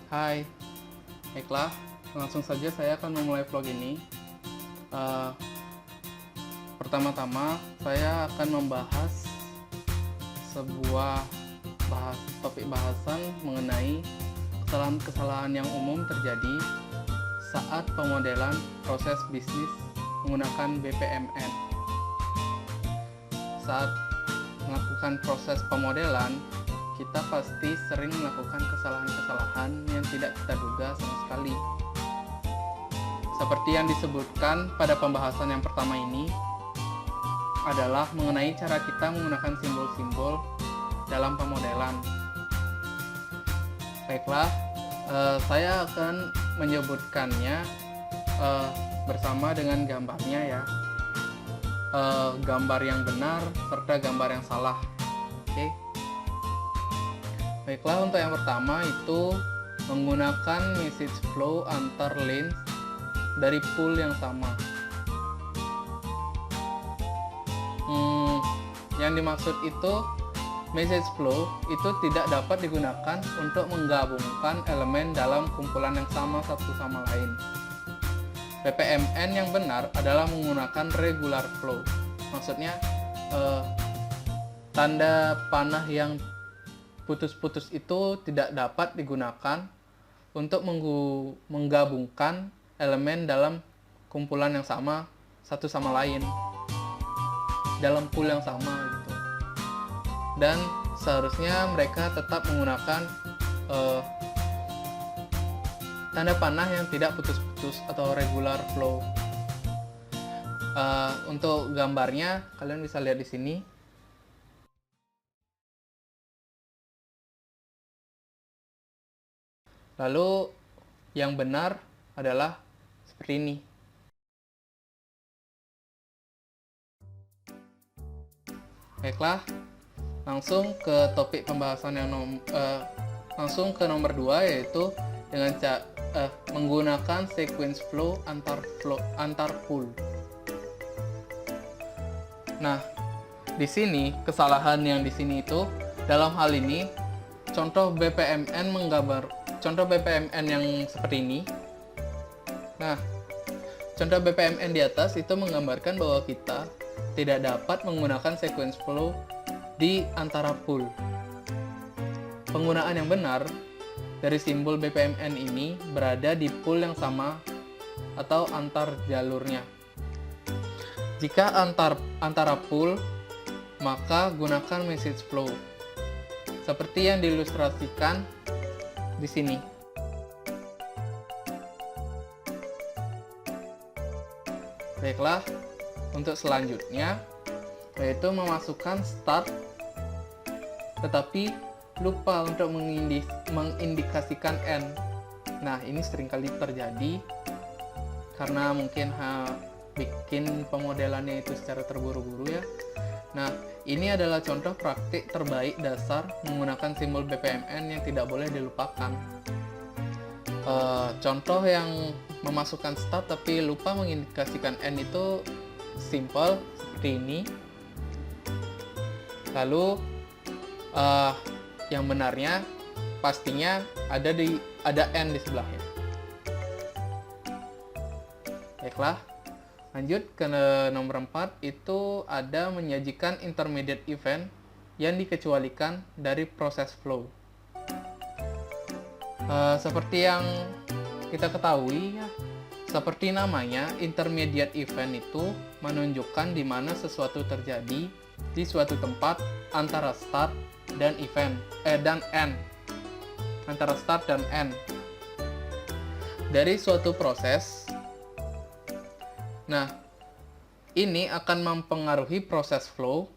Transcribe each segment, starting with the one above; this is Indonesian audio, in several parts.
Hai, baiklah, langsung saja saya akan memulai vlog ini. Eh, Pertama-tama, saya akan membahas sebuah topik bahasan mengenai kesalahan-kesalahan yang umum terjadi saat pemodelan proses bisnis menggunakan BPMN. Saat melakukan proses pemodelan, kita pasti sering melakukan kesalahan-kesalahan yang tidak kita duga sama sekali. Seperti yang disebutkan pada pembahasan yang pertama ini, adalah mengenai cara kita menggunakan simbol-simbol dalam pemodelan. Baiklah, saya akan menyebutkannya bersama dengan gambarnya ya. Gambar yang benar serta gambar yang salah. Oke. Baiklah, untuk yang pertama itu menggunakan message flow antar lanes dari pool yang sama. Yang dimaksud itu message flow itu tidak dapat digunakan untuk menggabungkan elemen dalam kumpulan yang sama satu sama lain. BPMN yang benar adalah menggunakan regular flow. Maksudnya tanda panah yang putus-putus itu tidak dapat digunakan untuk menggabungkan elemen dalam kumpulan yang sama satu sama lain dalam pool yang sama gitu. Dan seharusnya mereka tetap menggunakan tanda panah yang tidak putus-putus atau regular flow. Untuk gambarnya kalian bisa lihat di sini. Lalu yang benar adalah seperti ini. Baiklah, langsung ke topik pembahasan yang langsung ke nomor 2, yaitu dengan menggunakan sequence flow antar pool. Nah, di sini kesalahan yang di sini itu dalam hal ini contoh BPMN yang seperti ini. Nah, contoh BPMN di atas itu menggambarkan bahwa kita tidak dapat menggunakan sequence flow di antara pool. Penggunaan yang benar dari simbol BPMN ini berada di pool yang sama atau antar jalurnya. Jika antara pool, maka gunakan message flow seperti yang diilustrasikan di sini. Baiklah, untuk selanjutnya yaitu memasukkan start tetapi lupa untuk mengindikasikan end. Nah, ini seringkali terjadi karena mungkin bikin pemodelannya itu secara terburu-buru ya. Nah, ini adalah contoh praktik terbaik dasar menggunakan simbol BPMN yang tidak boleh dilupakan. Contoh yang memasukkan start tapi lupa mengindikasikan end itu simple seperti ini. Lalu yang benarnya pastinya ada end di sebelahnya. Baiklah, lanjut ke nomor 4, itu ada menyajikan intermediate event yang dikecualikan dari proses flow. Seperti yang kita ketahui ya, seperti namanya, intermediate event itu menunjukkan di mana sesuatu terjadi di suatu tempat antara start dan end. Antara start dan end dari suatu proses. Nah, ini akan mempengaruhi proses flow,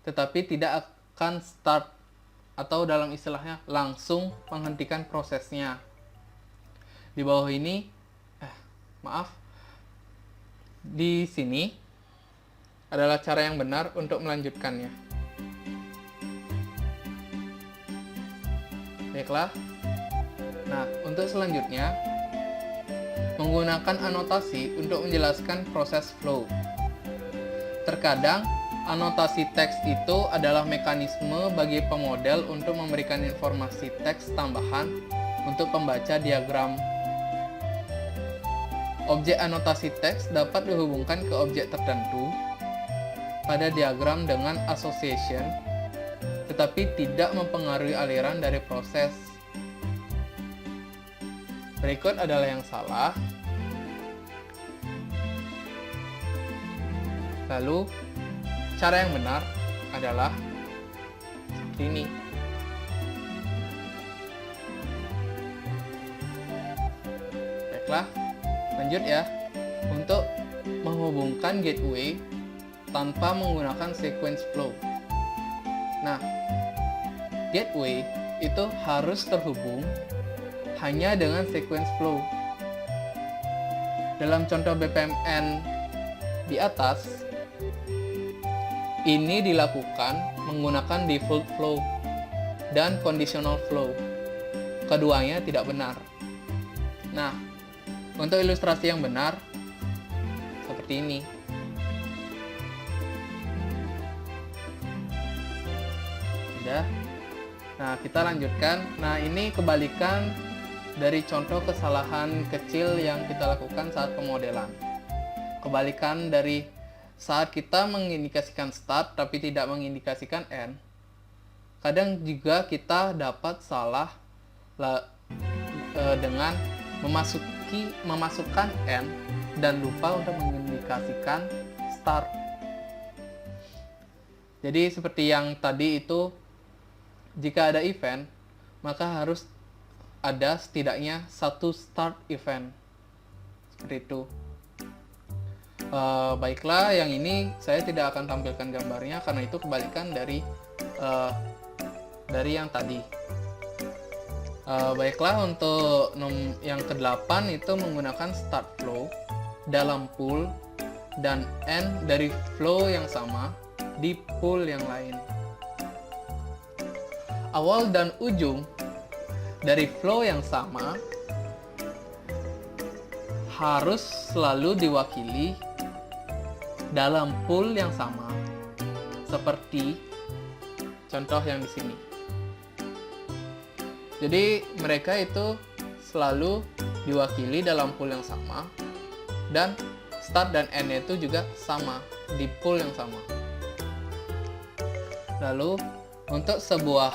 tetapi tidak akan start atau dalam istilahnya langsung menghentikan prosesnya. Di bawah ini, di sini adalah cara yang benar untuk melanjutkannya. Baiklah. Nah, untuk selanjutnya, menggunakan anotasi untuk menjelaskan proses flow. Terkadang, anotasi teks itu adalah mekanisme bagi pemodel untuk memberikan informasi teks tambahan untuk pembaca diagram. Objek anotasi teks dapat dihubungkan ke objek tertentu pada diagram dengan association, tetapi tidak mempengaruhi aliran dari proses. Berikut adalah yang salah. Lalu, cara yang benar adalah seperti ini. Baiklah, lanjut ya. Untuk menghubungkan gateway tanpa menggunakan sequence flow. Nah, gateway itu harus terhubung hanya dengan sequence flow. Dalam contoh BPMN di atas, ini dilakukan menggunakan default flow dan conditional flow. Keduanya tidak benar. Nah, untuk ilustrasi yang benar, seperti ini. Sudah. Nah, kita lanjutkan. Nah, ini kebalikan dari contoh kesalahan kecil yang kita lakukan saat pemodelan. Kebalikan dari saat kita mengindikasikan start tapi tidak mengindikasikan end. Kadang juga kita dapat salah dengan memasukkan end dan lupa untuk mengindikasikan start. Jadi seperti yang tadi itu, jika ada event, maka harus ada setidaknya satu start event. Seperti itu. Baiklah, yang ini saya tidak akan tampilkan gambarnya karena itu kebalikan dari yang tadi. Baiklah, untuk yang ke-8 itu menggunakan start flow dalam pool dan end dari flow yang sama di pool yang lain. Awal dan ujung dari flow yang sama harus selalu diwakili dalam pool yang sama, seperti contoh yang di sini. Jadi mereka itu selalu diwakili dalam pool yang sama, dan start dan end itu juga sama di pool yang sama. Lalu untuk sebuah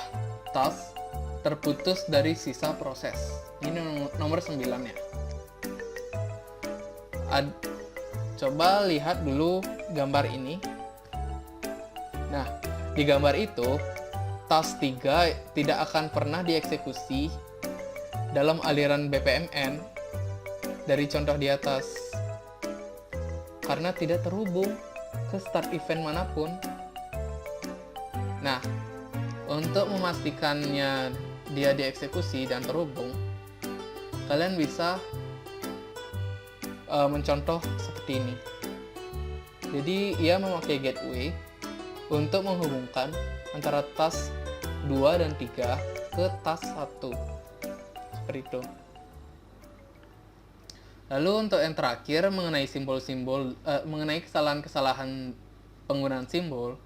task terputus dari sisa proses, ini nomor 9 ya. Coba lihat dulu gambar ini. Nah, di gambar itu, task 3 tidak akan pernah dieksekusi dalam aliran BPMN dari contoh di atas, karena tidak terhubung ke start event manapun. Nah, untuk memastikannya dia dieksekusi dan terhubung, kalian bisa mencontoh seperti ini. Jadi ia memakai gateway untuk menghubungkan antara task 2 dan 3 ke task 1. Seperti itu. Lalu untuk yang terakhir mengenai simbol-simbol, mengenai kesalahan-kesalahan penggunaan simbol,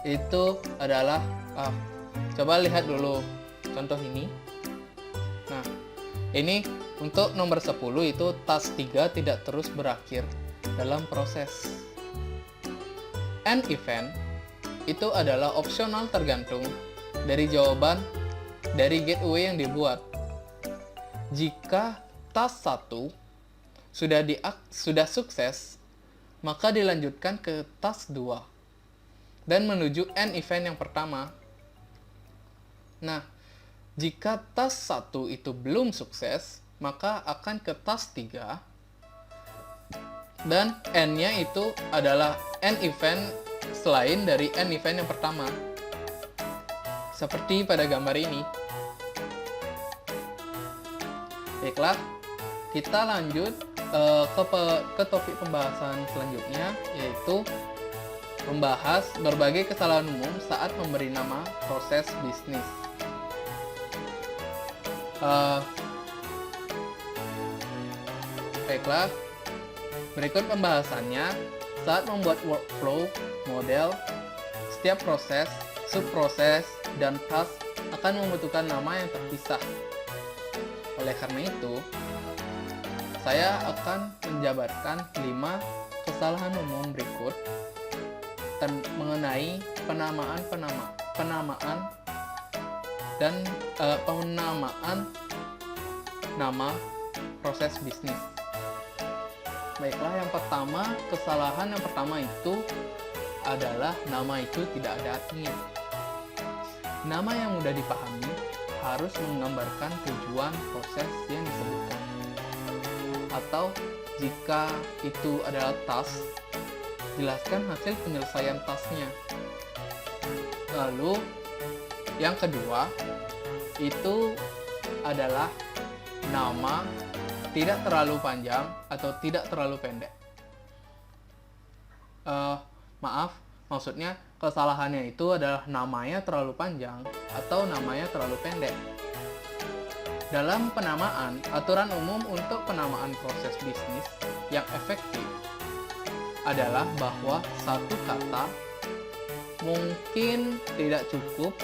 itu adalah coba lihat dulu contoh ini. Nah, ini untuk nomor 10 itu task 3 tidak terus berakhir dalam proses. End event itu adalah opsional tergantung dari jawaban dari gateway yang dibuat. Jika task 1 sudah sukses, maka dilanjutkan ke task 2 dan menuju end event yang pertama. Nah, jika task 1 itu belum sukses, maka akan ke task 3 dan end-nya itu adalah end event selain dari end event yang pertama. Seperti pada gambar ini. Baiklah, kita lanjut ke topik pembahasan selanjutnya, yaitu membahas berbagai kesalahan umum saat memberi nama proses bisnis. Baiklah, berikut pembahasannya saat membuat workflow, model. Setiap proses, subproses, dan task akan membutuhkan nama yang terpisah. Oleh karena itu, saya akan menjabarkan 5 kesalahan umum berikut mengenai penamaan nama proses bisnis. Baiklah, kesalahan yang pertama itu adalah nama itu tidak ada artinya. Nama yang mudah dipahami harus menggambarkan tujuan proses yang disebutkan. Atau jika itu adalah task, jelaskan hasil penyelesaian tasknya. Lalu yang kedua itu adalah nama tidak terlalu panjang atau tidak terlalu pendek. Maksudnya kesalahannya itu adalah namanya terlalu panjang atau namanya terlalu pendek. Dalam penamaan, aturan umum untuk penamaan proses bisnis yang efektif adalah bahwa satu kata mungkin tidak cukup,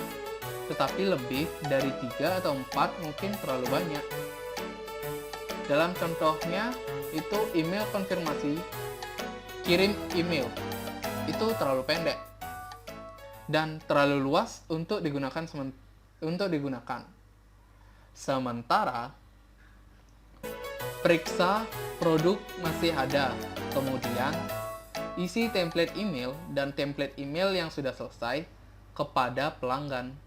tetapi lebih dari 3 atau 4 mungkin terlalu banyak. Dalam contohnya, itu email konfirmasi, kirim email, itu terlalu pendek dan terlalu luas untuk digunakan. Sementara periksa produk masih ada, kemudian isi template email dan template email yang sudah selesai kepada pelanggan.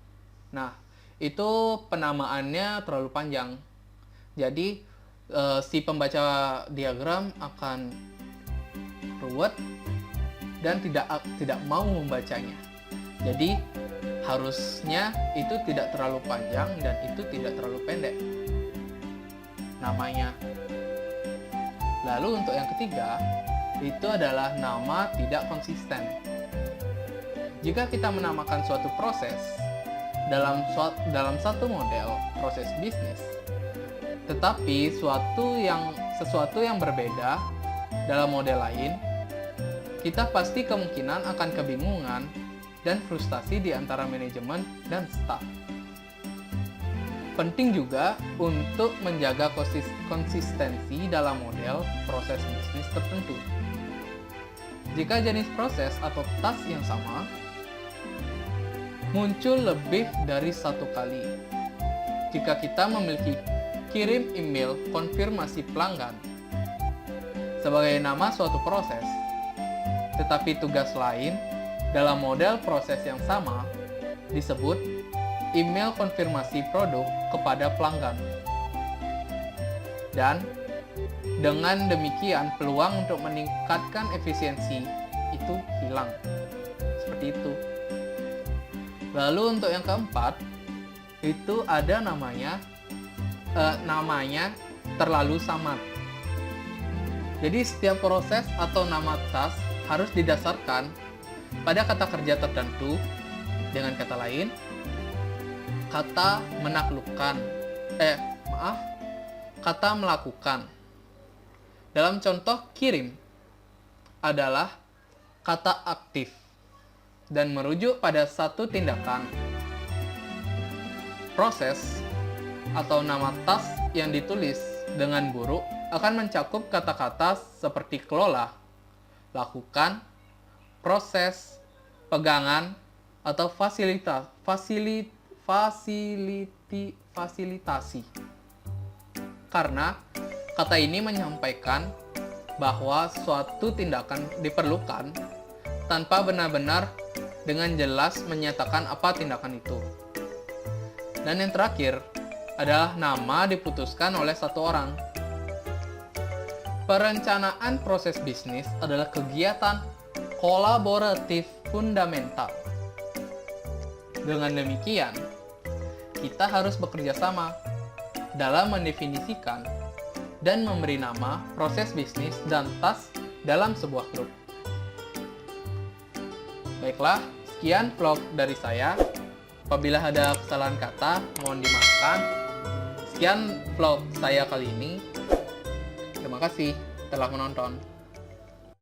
Nah, itu penamaannya terlalu panjang. Jadi si pembaca diagram akan ruwet dan tidak mau membacanya. Jadi harusnya itu tidak terlalu panjang dan itu tidak terlalu pendek namanya. Lalu untuk yang ketiga, itu adalah nama tidak konsisten. Jika kita menamakan suatu proses dalam satu model proses bisnis, tetapi sesuatu yang berbeda dalam model lain, kita pasti kemungkinan akan kebingungan dan frustasi di antara manajemen dan staf. Penting juga untuk menjaga konsistensi dalam model proses bisnis tertentu. Jika jenis proses atau task yang sama muncul lebih dari satu kali, jika kita memiliki kirim email konfirmasi pelanggan sebagai nama suatu proses, tetapi tugas lain dalam model proses yang sama disebut email konfirmasi produk kepada pelanggan. Dan dengan demikian peluang untuk meningkatkan efisiensi itu hilang. Seperti itu. Lalu untuk yang keempat, itu ada namanya terlalu samar. Jadi setiap proses atau nama task harus didasarkan pada kata kerja tertentu. Dengan kata lain, kata melakukan. Dalam contoh kirim adalah kata aktif dan merujuk pada satu tindakan. Proses atau nama task yang ditulis dengan buruk akan mencakup kata-kata seperti kelola, lakukan, proses, pegangan, atau fasilitasi. Karena kata ini menyampaikan bahwa suatu tindakan diperlukan tanpa benar-benar dengan jelas menyatakan apa tindakan itu. Dan yang terakhir adalah nama diputuskan oleh satu orang. Perencanaan proses bisnis adalah kegiatan kolaboratif fundamental. Dengan demikian, kita harus bekerja sama dalam mendefinisikan dan memberi nama proses bisnis dan task dalam sebuah grup. Baiklah, sekian vlog dari saya. Apabila ada kesalahan kata, mohon dimaafkan. Sekian vlog saya kali ini. Terima kasih telah menonton.